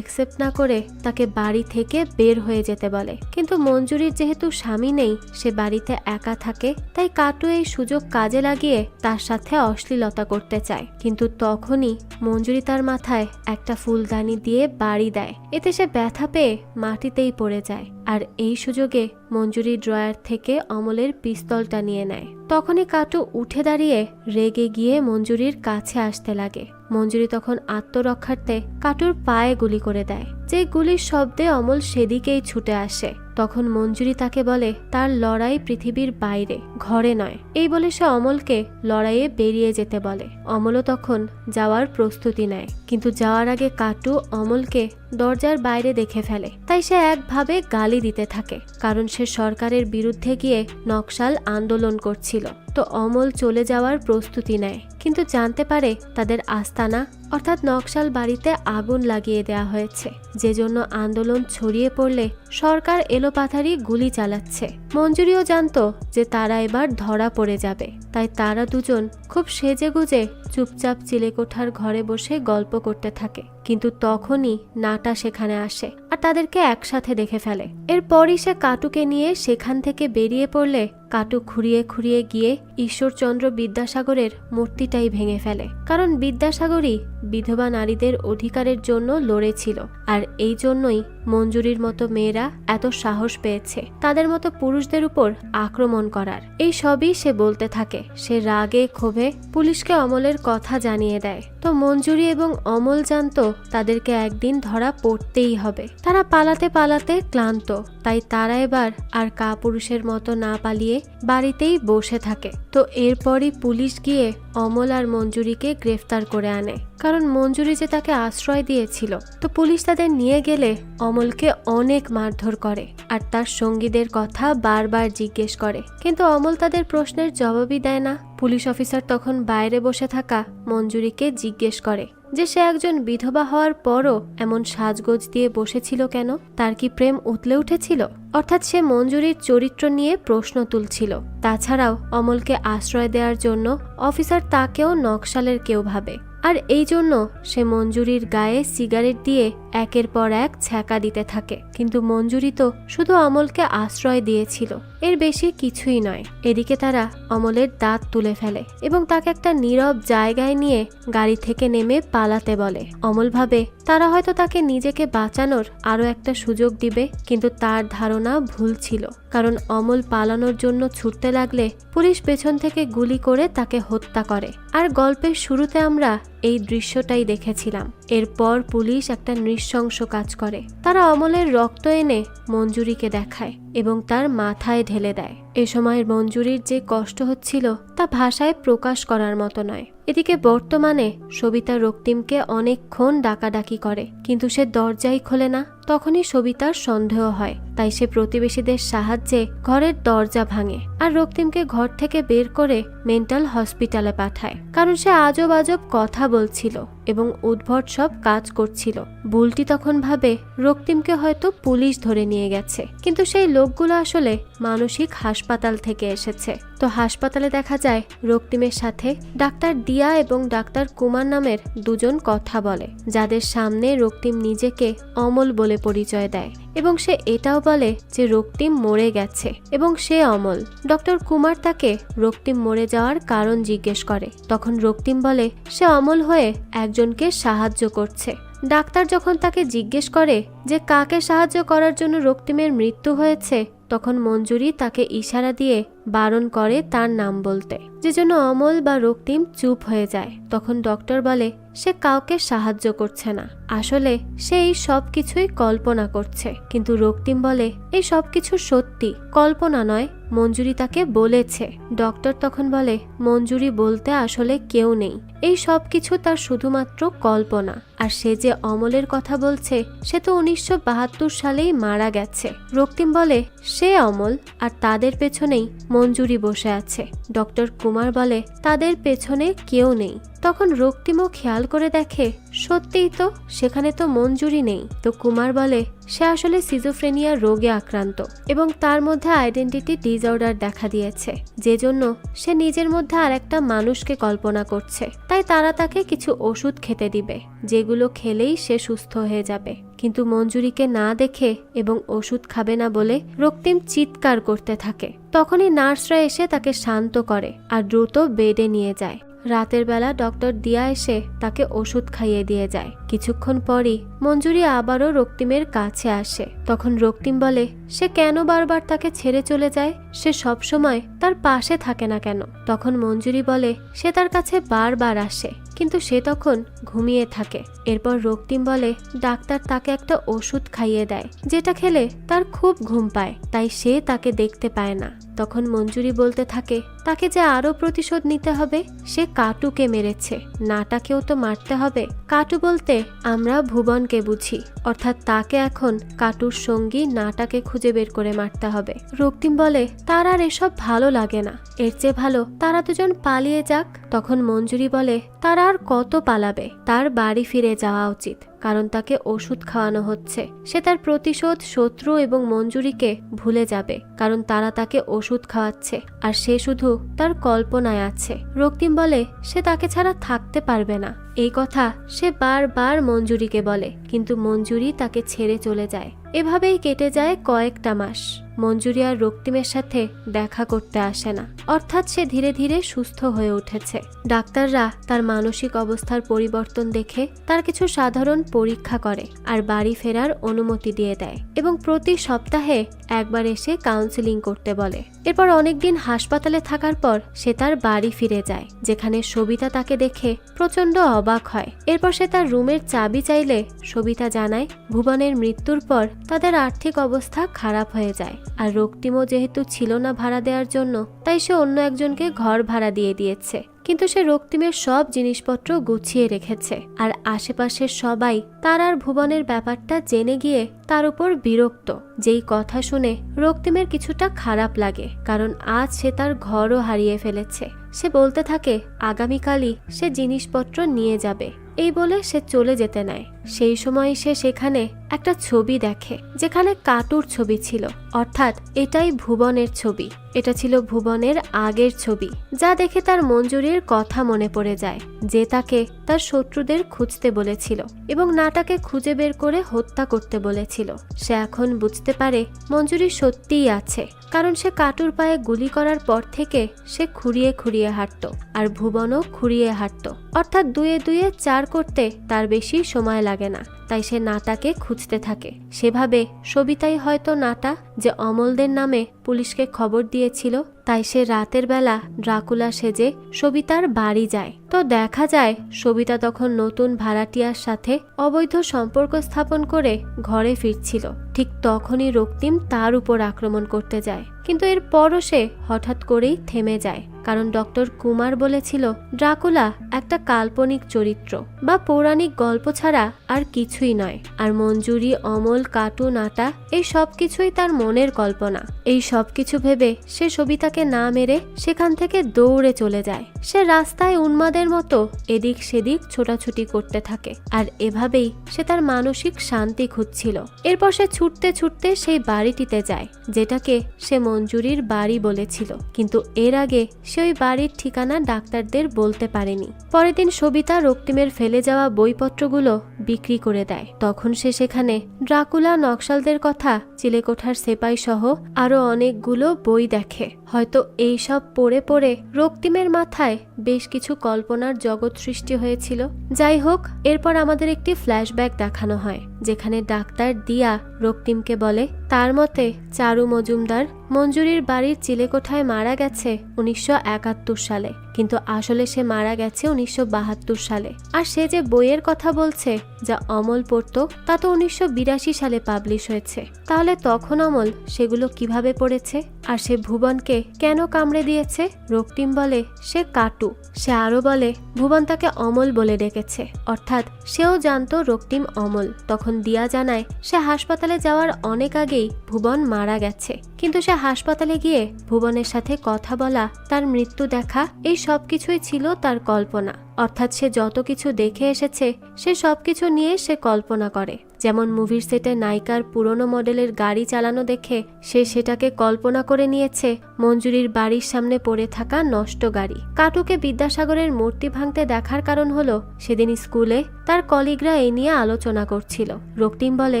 একসেপ্ট না করে তাকে বাড়ি থেকে বের হয়ে যেতে বলে, কিন্তু মঞ্জুরির যেহেতু স্বামী নেই, সে বাড়িতে একা থাকে, তাই কাটু এই সুযোগ কাজে লাগিয়ে তার সাথে অশ্লীলতা করতে চায়। কিন্তু তখনই মঞ্জুরি তার মাথায় একটা ফুলদানি দিয়ে বাড়ি দেয়। এতে সে ব্যথা পেয়ে মাটিতেই পড়ে যায় আর এই সুযোগে মঞ্জুরি ড্রয়ার থেকে অমলের পিস্তলটা নিয়ে নেয়। তখনই কাটু উঠে দাঁড়িয়ে রেগে গিয়ে মঞ্জুরির কাছে আসতে লাগে। মঞ্জুরি তখন আত্মরক্ষার্থে কাটুর পায়ে গুলি করে দেয়। যে গুলির শব্দে অমল সেদিকেই ছুটে আসে। তখন মঞ্জুরি তাকে বলে তার লড়াই পৃথিবীর বাইরে, ঘরে নয়। এই বলে সে অমলকে লড়াইয়ে বেরিয়ে যেতে বলে। অমলও তখন যাওয়ার প্রস্তুতি নেয়, কিন্তু যাওয়ার আগে কাটু অমলকে দরজার বাইরে দেখে ফেলে। তাই সে একভাবে গালি দিতে থাকে, কারণ সে সরকারের বিরুদ্ধে গিয়ে নকশাল আন্দোলন করছিল। তো অমল চলে যাওয়ার প্রস্তুতি নেয়, কিন্তু জানতে পারে তাদের আস্তানা অর্থাৎ নকশাল বাড়িতে আগুন লাগিয়ে দেওয়া হয়েছে, যে জন্য আন্দোলন ছড়িয়ে পড়লে সরকার এলোপাথারি গুলি চালাচ্ছে। মঞ্জুরিও জানতো যে তারা এবার ধরা পড়ে যাবে, তাই তারা দুজন খুব সেজেগুজে চুপচাপ চিলেকোঠার ঘরে বসে গল্প করতে থাকে। কিন্তু তখনই নাটা সেখানে আসে আর তাদেরকে একসাথে দেখে ফেলে। এরপরই সে কাটুকে নিয়ে সেখান থেকে বেরিয়ে পড়লে কাটু খুঁড়িয়ে খুঁড়িয়ে গিয়ে ঈশ্বরচন্দ্র বিদ্যাসাগরের মূর্তিটাই ভেঙে ফেলে। কারণ বিদ্যাসাগরই বিধবা নারীদের অধিকারের জন্য লড়েছিল, আর এই জন্যই মঞ্জুরির মতো মেয়েরা এত সাহস পেয়েছে তাদের মতো পুরুষদের উপর আক্রমণ করার। এই সবই সে বলতে থাকে। সে রাগে ক্ষোভে পুলিশকে অমলের কথা জানিয়ে দেয়। তো মঞ্জুরি এবং অমল জানতো তাদেরকে একদিন ধরা পড়তেই হবে। তারা পালাতে পালাতে ক্লান্ত, তাই তারা এবার আর কাপুরুষের মতো না পালিয়ে বাড়িতেই বসে থাকে। তো এরপরই পুলিশ গিয়ে অমল আর মঞ্জুরিকে গ্রেফতার করে আনে, কারণ মঞ্জুরি যে তাকে আশ্রয় দিয়েছিল। তো পুলিশ তাদের নিয়ে গেলে অমলকে অনেক মারধর করে আর তার সঙ্গীদের কথা বারবার জিজ্ঞেস করে, কিন্তু অমল তাদের প্রশ্নের জবাবই দেয় না। পুলিশ অফিসার তখন বাইরে বসে থাকা মঞ্জুরিকে জিজ্ঞেস করে যে সে একজন বিধবা হওয়ার পরও এমন সাজগোজ দিয়ে বসেছিল কেন, তার কি প্রেম উতলে উঠেছিল? অর্থাৎ সে মঞ্জুরির চরিত্র নিয়ে প্রশ্ন তুলছিল। তাছাড়াও অমলকে আশ্রয় দেওয়ার জন্য অফিসার তাকেও নকশালের কেউ ভাবে, আর এই জন্য সে মঞ্জুরির গায়ে সিগারেট দিয়ে একের পর এক ছ্যাঁকা দিতে থাকে। কিন্তু মঞ্জুরি তো শুধু অমলকে আশ্রয় দিয়েছিল, এর বেশি কিছুই নয়। এদিকে তারা অমলের দাঁত তুলে ফেলে এবং তাকে একটা নীরব জায়গায় নিয়ে গাড়ি থেকে নেমে পালাতে বলে। অমল ভাবে তারা হয়তো তাকে নিজেকে বাঁচানোর আরো একটা সুযোগ দিবে, কিন্তু তার ধারণা ভুল ছিল। কারণ অমল পালানোর জন্য ছুটতে লাগলে পুলিশ পেছন থেকে গুলি করে তাকে হত্যা করে। আর গল্পের শুরুতে আমরা এই দৃশ্যটাই দেখেছিলাম। এরপর পুলিশ একটা নৃশংস কাজ করে। তারা অমলের রক্ত এনে মঞ্জুরিকে দেখায় এবং তার মাথায় ঢেলে দেয়। এ সময় মঞ্জুরির যে কষ্ট হচ্ছিল তা ভাষায় প্রকাশ করার মতো নয়। এদিকে বর্তমানে সবিতা রক্তিমকে অনেকক্ষণ ডাকাডাকি করে, কিন্তু সে দরজাই খোলে না। তখনই সবিতার সন্দেহ হয়, তাই সে প্রতিবেশীদের সাহায্যে ঘরের দরজা ভাঙে আর রক্তিমকে ঘর থেকে বের করে মেন্টাল হসপিটালে পাঠায়। কারণ সে আজব আজব কথা বলছিল এবং উদ্ভট সব কাজ করছিল। বুলটি তখন ভাবে রক্তিমকে হয়তো পুলিশ ধরে নিয়ে গেছে, কিন্তু সেই লোকগুলো আসলে মানসিক হাসপাতাল থেকে এসেছে। তো হাসপাতালে দেখা যায় রক্তিমের সাথে ডাক্তার দিয়া এবং ডাক্তার কুমার নামের দুজন কথা বলে, যাদের সামনে রক্তিম নিজেকে অমল বলে পরিচয় দেয় এবং সে এটাও বলে যে রক্তিম মরে গেছে এবং সে অমল। ডক্টর কুমার তাকে রক্তিম মরে যাওয়ার কারণ জিজ্ঞেস করে। তখন রক্তিম বলে সে অমল হয়ে একজনকে সাহায্য করছে। ডাক্তার যখন তাকে জিজ্ঞেস করে যে কাকে সাহায্য করার জন্য রক্তিমের মৃত্যু হয়েছে, তখন মঞ্জুরি তাকে ইশারা দিয়ে বারণ করে তার নাম বলতে, যে জন্য অমল বা রক্তিম চুপ হয়ে যায়। তখন ডক্টর বলে সে কাউকে সাহায্য করছে না, আসলে সে এই সব কিছুই কল্পনা করছে। কিন্তু রক্তিম বলে এই সব কিছু সত্যি, কল্পনা নয়, মঞ্জুরি তাকে বলেছে। ডক্টর তখন বলে মঞ্জুরি বলতে আসলে কেউ নেই, এই সব কিছু তার শুধুমাত্র কল্পনা। আর সে যে অমলের কথা বলছে সে তো 1972 সালেই মারা গেছে। রক্তিম বলে সে অমল আর তাদের পেছনেই মঞ্জুরি বসে আছে। ডক্টর কুমার বলে তাদের পেছনে কেউ নেই। তখন রক্তিমও খেয়াল করে দেখে সত্যিই তো সেখানে তো মঞ্জুরি নেই। তো কুমার বলে সে আসলে সিজোফ্রেনিয়া রোগে আক্রান্ত এবং তার মধ্যে আইডেন্টিটি ডিসঅর্ডার দেখা দিয়েছে, যে জন্য সে নিজের মধ্যে আর একটা মানুষকে কল্পনা করছে। তাই তারা তাকে কিছু ওষুধ খেতে দিবে, যেগুলো খেলেই সে সুস্থ হয়ে যাবে। কিন্তু মঞ্জুরিকে না দেখে এবং ওষুধ খাবে না বলে রক্তিম চিৎকার করতে থাকে। তখনই নার্সরা এসে তাকে শান্ত করে আর দ্রুত বেডে নিয়ে যায়। রাতের বেলা ডক্টর দিয়া এসে তাকে ওষুধ খাইয়ে দিয়ে যায়। কিছুক্ষণ পরই মঞ্জুরি আবারও রক্তিমের কাছে আসে। তখন রক্তিম বলে সে কেন বারবার তাকে ছেড়ে চলে যায়, সে সব সময় তার পাশে থাকে না কেন। তখন মঞ্জুরি বলে সে তার কাছে বারবার আসে, কিন্তু সে তখন ঘুমিয়ে থাকে। এরপর রক্তিম বলে ডাক্তার তাকে একটা ওষুধ খাইয়ে দেয়, যেটা খেলে তার খুব ঘুম পায়, তাই সে তাকে দেখতে পায় না। তখন মঞ্জুরি বলতে থাকে তাকে যে আরো প্রতিশোধ নিতে হবে, সে কাটুকে মেরেছে, নাটাকেও তো মারতে হবে। কাটু বলতে আমরা ভুবনকে বুঝি, অর্থাৎ তাকে এখন কাটুর সঙ্গী নাটাকে খুঁজে বের করে মারতে হবে। রক্তিম বলে তার আর এসব ভালো লাগে না, এর চেয়ে ভালো তারা দুজন পালিয়ে যাক। তখন মঞ্জুরি বলে তারা আর কত পালাবে, তার বাড়ি ফিরে যাওয়া উচিত, কারণ তাকে ওষুধ খাওয়ানো হচ্ছে। সে তার প্রতিশোধ, শত্রু এবং মঞ্জুরিকে ভুলে যাবে, কারণ তারা তাকে ওষুধ খাওয়াচ্ছে আর সে শুধু তার কল্পনায় আছে। রক্তিম বলে সে তাকে ছাড়া থাকতে পারবে না। এই কথা সে বারবার মঞ্জুরিকে বলে, কিন্তু মঞ্জুরি তাকে ছেড়ে চলে যায়। এভাবেই কেটে যায় কয়েকটা মাস। মঞ্জুরি আর রক্তিমের সাথে দেখা করতে আসে না, অর্থাৎ সে ধীরে ধীরে সুস্থ হয়ে উঠেছে। ডাক্তাররা তার মানসিক অবস্থার পরিবর্তন দেখে তার কিছু সাধারণ পরীক্ষা করে আর বাড়ি ফেরার অনুমতি দিয়ে দেয় এবং প্রতি সপ্তাহে একবার এসে কাউন্সেলিং করতে বলে। এরপর অনেকদিন হাসপাতালে থাকার পর সে তার বাড়ি ফিরে যায়, যেখানে সবিতা তাকে দেখে প্রচন্ড অবাক হয়। এরপর সে তার রুমের চাবি চাইলে সবিতা জানায় ভুবনের মৃত্যুর পর তাদের আর্থিক অবস্থা খারাপ হয়ে যায়, আর রক্তিমও যেহেতু ছিল না ভাড়া দেওয়ার জন্য, তাই সে অন্য একজনকে ঘর ভাড়া দিয়ে দিয়েছে। কিন্তু সে রক্তিমের সব জিনিসপত্র গুছিয়ে রেখেছে, আর আশেপাশের সবাই তার আর ভুবনের ব্যাপারটা জেনে গিয়ে তার উপর বিরক্ত। যেই কথা শুনে রক্তিমের কিছুটা খারাপ লাগে, কারণ আজ সে তার ঘরও হারিয়ে ফেলেছে। সে বলতে থাকে আগামীকালই সে জিনিসপত্র নিয়ে যাবে। এই বলে সে চলে যেতে নেয়। সেই সময় সে সেখানে একটা ছবি দেখে, যেখানে কাটুর ছবি ছিল, অর্থাৎ এটাই ভুবনের ছবি। এটা ছিল ভুবনের আগের ছবি, যা দেখে তার মঞ্জুরির কথা মনে পড়ে যায়, যে তাকে তার শত্রুদের খুঁজতে বলেছিল এবং নাটাকে খুঁজে বের করে হত্যা করতে বলেছিল। সে এখন বুঝতে পারে মঞ্জুরি সত্যিই আছে, কারণ সে কাটুর পায়ে গুলি করার পর থেকে সে খুঁড়িয়ে খুঁড়িয়ে হাঁটত, আর ভুবনও খুঁড়িয়ে হাঁটত, অর্থাৎ দুয়ে দুয়ে 4 করতে তার বেশি সময় লাগে না। তাই সে নাটাকে খুঁজতে থাকে। সেভাবে সবিতাই হয়তো নাটা, যে অমলদের নামে পুলিশকে খবর দিয়েছিল। তাই সে রাতের বেলা ড্রাকুলা সেজে সবিতার বাড়ি যায়। তো দেখা যায় সবিতা তখন নতুন ভাড়াটিয়ার সাথে অবৈধ সম্পর্ক স্থাপন করে ঘরে ফিরছিল। ঠিক তখনই রক্তিম তার উপর আক্রমণ করতে যায়, কিন্তু এর পরও সে হঠাৎ করেই থেমে যায়, কারণ ডক্টর কুমার বলেছিল ড্রাকুলা একটা কাল্পনিক চরিত্র বা পৌরাণিক গল্প ছাড়া আর কিছুই নয়, আর মঞ্জুরি, অমল, কাটু, নাটা এই সব কিছুই তার মনের কল্পনা। এই সব কিছু ভেবে সে সবিতাকে না মেরে সেখান থেকে দৌড়ে চলে যায়। সে রাস্তায় উন্মাদের মতো এদিক সেদিক ছোটাছুটি করতে থাকে, আর এভাবেই সে তার মানসিক শান্তি খুঁজছিল। এরপর সে ছুটতে ছুটতে সেই বাড়িটিতে যায়, যেটাকে সে মঞ্জুরির বাড়ি বলেছিল, কিন্তু এর আগে সে ওই বাড়ির ঠিকানা ডাক্তারদের বলতে পারেনি। পরের দিন সবিতা রক্তিমের ফেলে যাওয়া বইপত্রগুলো বিক্রি করে দেয়। তখন সে সেখানে ড্রাকুলা, নকশালদের কথা, চিলেকোঠার সেপাই সহ আরো অনেকগুলো বই দেখে। হয়তো এই সব পড়ে পড়ে রক্তিমের মাথায় বেশ কিছু কল্পনার জগৎ সৃষ্টি হয়েছিল। যাই হোক, এরপর আমাদের একটি ফ্ল্যাশব্যাক দেখানো হয়, যেখানে ডাক্তার দিয়া রক্তিমকে বলে তার মতে চারু মজুমদার মঞ্জুরির বাড়ির চিলেকোঠায় মারা গেছে 1971 সালে, কিন্তু আসলে সে মারা গেছে 1972 সালে। আর সে যে বইয়ের কথা বলছে যা অমল পড়তো, তা তো 1982 সালে পাবলিশ হয়েছে। তাহলে তখন অমল সেগুলো কিভাবে পড়েছে? আর সে ভুবনকে কেন কামড়ে দিয়েছে? রক্তিম বলে সে কাটু। সে আরো বলে ভুবন তাকে অমল বলে ডেকেছে, অর্থাৎ সেও জানতো রক্তিম অমল। তখন দিয়া জানায় সে হাসপাতালে যাওয়ার অনেক আগেই ভুবন মারা গেছে, কিন্তু সে হাসপাতালে গিয়ে ভুবনের সাথে কথা বলা, তার মৃত্যু দেখা, এই সব কিছুই ছিল তার কল্পনা। অর্থাৎ সে যত কিছু দেখে এসেছে সে সবকিছু নিয়ে সে কল্পনা করে। যেমন মুভির সেটে নায়িকার পুরনো মডেলের গাড়ি চালানো দেখে সে সেটাকে কল্পনা করে নিয়েছে মঞ্জুরির বাড়ির সামনে পড়ে থাকা নষ্ট গাড়ি। কাটুকে বিদ্যাসাগরের মূর্তি ভাঙতে দেখার কারণ হলো সেদিন স্কুলে তার কলিগরা এই নিয়ে আলোচনা করছিল। রক্তিম বলে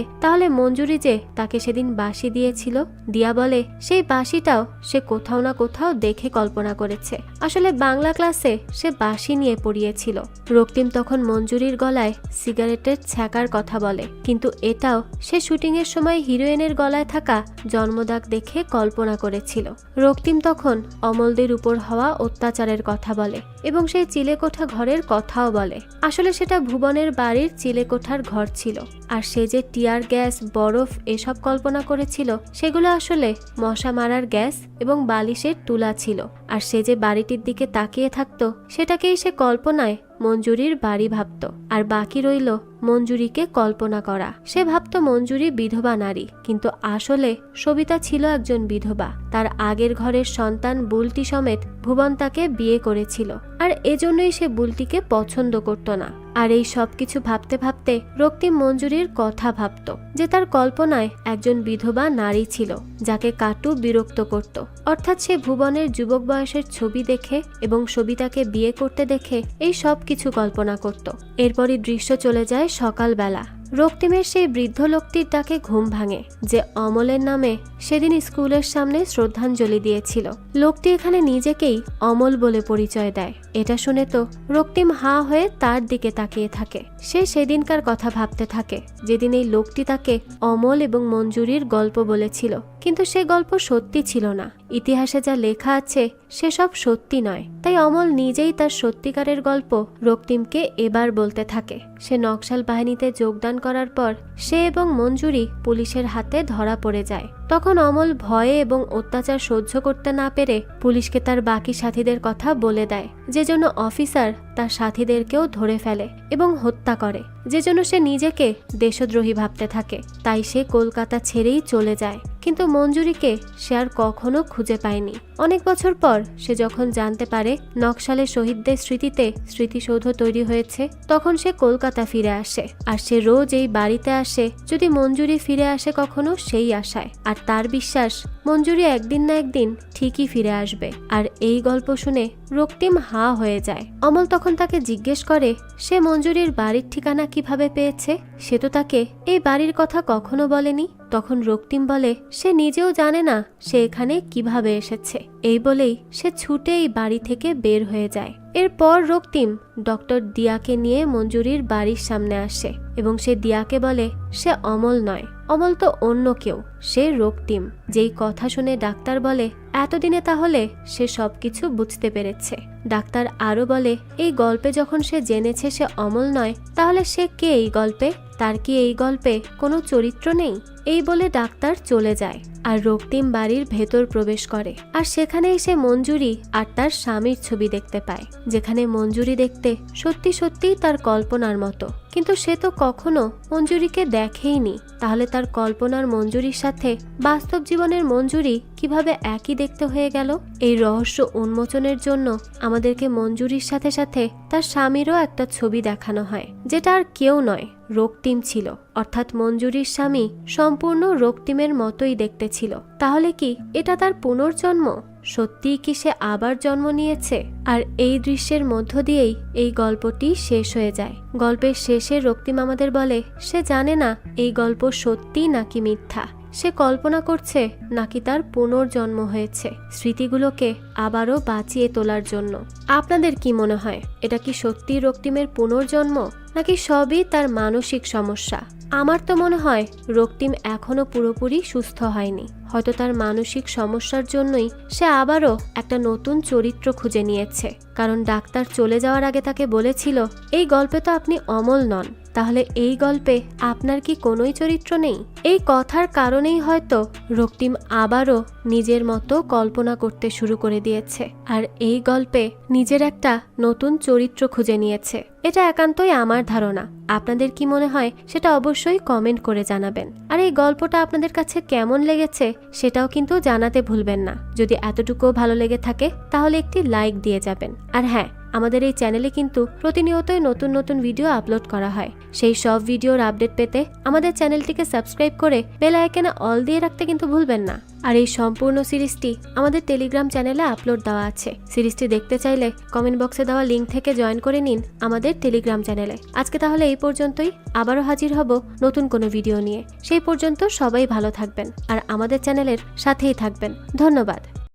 তাহলে মঞ্জুরি যে তাকে সেদিন বাঁশি দিয়েছিল। দিয়া বলে সেই বাঁশিটাও সে কোথাও না কোথাও দেখে কল্পনা করেছে। আসলে বাংলা ক্লাসে সে বাঁশি নিয়ে পড়িয়েছিল। রক্তিম তখন মঞ্জুরির গলায় সিগারেটের ছ্যাঁকার কথা বলে, কিন্তু এটাও সে শুটিংয়ের সময় হিরোইনের গলায় থাকা জন্মদাগ দেখে কল্পনা করেছিল। রক্তিম তখন অমলদের উপর হওয়া অত্যাচারের কথা বলে এবং সেই চিলেকোঠা ঘরের কথাও বলে। আসলে সেটা ভুবনের বাড়ির চিলেকোঠার ঘর ছিল, আর সে যে টিয়ার গ্যাস, বরফ এসব কল্পনা করেছিল সেগুলো আসলে মশা মারার গ্যাস এবং বালিশের তুলা ছিল। আর সে যে বাড়িটির দিকে তাকিয়ে থাকতো সেটাকেই সে কল্পনায় মঞ্জুরির বাড়ি ভাবত। আর বাকি রইল মঞ্জুরিকে কল্পনা করা। সে ভাবত মঞ্জুরি বিধবা নারী, কিন্তু আসলে সবিতা ছিল একজন বিধবা। তার আগের ঘরের সন্তান বুলটি সমেত ভুবন তাকে বিয়ে করেছিল, আর এজন্যই সে বুলটিকে পছন্দ করত না। আর এই সবকিছু ভাবতে ভাবতে রক্তিম মঞ্জুরির কথা ভাবত, যে তার কল্পনায় একজন বিধবা নারী ছিল যাকে কাটু বিরক্ত করত। অর্থাৎ সে ভুবনের যুবক বয়সের ছবি দেখে এবং সবিতাকে বিয়ে করতে দেখে এই সব কিছু কল্পনা করত। এরপরই দৃশ্য চলে যায় সকালবেলা। রক্তিমের সেই বৃদ্ধ লোকটির ডাকে ঘুম ভাঙে, যে অমলের নামে সেদিন স্কুলের সামনে শ্রদ্ধাঞ্জলি দিয়েছিল। লোকটি এখানে নিজেকেই অমল বলে পরিচয় দেয়। এটা শুনে তো রক্তিম হাঁ হয়ে তার দিকে তাকিয়ে থাকে। সে সেদিনকার কথা ভাবতে থাকে, যেদিন এই লোকটি তাকে অমল এবং মঞ্জুরির গল্প বলেছিল। কিন্তু সে গল্প সত্যি ছিল না। ইতিহাসে যা লেখা আছে সেসব সত্যি নয়। তাই অমল নিজেই তার সত্যিকারের গল্প রক্তিমকে এবার বলতে থাকে। সে নকশাল বাহিনীতে যোগদান করার পর সে এবং মঞ্জুরি পুলিশের হাতে ধরা পড়ে যায়। তখন অমল ভয়ে এবং অত্যাচার সহ্য করতে না পেরে পুলিশকে তার বাকি সাথীদের কথা বলে দেয়, যে জন্য অফিসার তার সাথীদেরকেও ধরে ফেলে এবং হত্যা করে, যে জন্য সে নিজেকে দেশদ্রোহী ভাবতে থাকে। তাই সে কলকাতা ছেড়েই চলে যায়। কিন্তু মঞ্জুরিকে সে আর কখনো খুঁজে পায়নি। অনেক বছর পর সে যখন জানতে পারে নকশালে শহীদদের স্মৃতিতে স্মৃতিসৌধ তৈরি হয়েছে, তখন সে কলকাতা ফিরে আসে। আর সে রোজ এই বাড়িতে আসে যদি মঞ্জুরি ফিরে আসে কখনো সেই আশায়। আর তার বিশ্বাস মঞ্জুরি একদিন না একদিন ঠিকই ফিরে আসবে। আর এই গল্প শুনে রক্তিম হাঁ হয়ে যায়। অমল তখন তাকে জিজ্ঞেস করে সে মঞ্জুরির বাড়ির ঠিকানা কিভাবে পেয়েছে। সে তো তাকে এই বাড়ির কথা কখনো বলেনি। তখন রক্তিম বলে সে নিজেও জানে না সে এখানে কিভাবে এসেছে। এই বলেই সে ছুটে এই বাড়ি থেকে বের হয়ে যায়। এরপর রক্তিম ডক্টর দিয়াকে নিয়ে মঞ্জুরির বাড়ির সামনে আসে এবং সে দিয়াকে বলে সে অমল নয়, অমল তো অন্য কেউ, সে রক্তিম। যেই কথা শুনে ডাক্তার বলে এতদিনে তাহলে সে সবকিছু বুঝতে পেরেছে। ডাক্তার আরো বলে এই গল্পে যখন সে জেনেছে সে অমল নয়, তাহলে সে কে এই গল্পে? তার কি এই গল্পে কোনো চরিত্র নেই? এই বলে ডাক্তার চলে যায়। আর রক্তিম বাড়ির ভেতর প্রবেশ করে। আর সেখানেই সে মঞ্জুরি আর তার স্বামীর ছবি দেখতে পায়, যেখানে মঞ্জুরি দেখতে সত্যি সত্যিই তার কল্পনার মতো। কিন্তু সে তো কখনো মঞ্জুরিকে দেখেইনি। তাহলে তার কল্পনার মঞ্জুরির সাথে বাস্তব জীবনের মঞ্জুরি কিভাবে একই দেখতে হয়ে গেল? এই রহস্য উন্মোচনের জন্য আমাদেরকে মঞ্জুরির সাথে সাথে তার স্বামীরও একটা ছবি দেখানো হয়, যেটা আর কেউ নয়, রক্তিম ছিল। অর্থাৎ মঞ্জুরির স্বামী সম্পূর্ণ রক্তিমের মতোই দেখতে ছিল। তাহলে কি এটা তার পুনর্জন্ম? সত্যিই কি সে আবার জন্ম নিয়েছে? আর এই দৃশ্যের মধ্য দিয়েই এই গল্পটি শেষ হয়ে যায়। গল্পের শেষে রক্তিম আমাদের বলে সে জানে না এই গল্প সত্যি নাকি মিথ্যা। সে কল্পনা করছে নাকি তার পুনর্জন্ম হয়েছে স্মৃতিগুলোকে আবারও বাঁচিয়ে তোলার জন্য। আপনাদের কি মনে হয়, এটা কি সত্যি রক্তিমের পুনর্জন্ম নাকি সবই তার মানসিক সমস্যা? আমার তো মনে হয় রক্তিম এখনো পুরোপুরি সুস্থ হয়নি। হয়তো তার মানসিক সমস্যার জন্যই সে আবারও একটা নতুন চরিত্র খুঁজে নিয়েছে। কারণ ডাক্তার চলে যাওয়ার আগে তাকে বলেছিল এই গল্পে তো আপনি অমল নন, তাহলে এই গল্পে আপনার কি কোনোই চরিত্র নেই? এই কথার কারণেই হয়তো রক্তিম আবারও নিজের মতো কল্পনা করতে শুরু করে দিয়েছে, আর এই গল্পে নিজের একটা নতুন চরিত্র খুঁজে নিয়েছে। এটা একান্তই আমার ধারণা। আপনাদের কি মনে হয় সেটা অবশ্যই কমেন্ট করে জানাবেন। আর এই গল্পটা আপনাদের কাছে কেমন লেগেছে সেটাও কিন্তু জানাতে ভুলবেন না। যদি এতটুকুও ভালো লেগে থাকে তাহলে একটি লাইক দিয়ে যাবেন। আর হ্যাঁ, আমাদের এই চ্যানেলে কিন্তু প্রতিনিয়তই নতুন নতুন ভিডিও আপলোড করা হয়। সেই সব ভিডিওর আপডেট পেতে আমাদের চ্যানেলটিকে সাবস্ক্রাইব করে বেল আইকনে অল দিয়ে রাখতে কিন্তু ভুলবেন না। আর এই সম্পূর্ণ সিরিজটি আমাদের টেলিগ্রাম চ্যানেলে আপলোড দেওয়া আছে। সিরিজটি দেখতে চাইলে কমেন্ট বক্সে দেওয়া লিঙ্ক থেকে জয়েন করে নিন আমাদের টেলিগ্রাম চ্যানেলে। আজকে তাহলে এই পর্যন্তই। আবারও হাজির হব নতুন কোনো ভিডিও নিয়ে। সেই পর্যন্ত সবাই ভালো থাকবেন আর আমাদের চ্যানেলের সাথেই থাকবেন। ধন্যবাদ।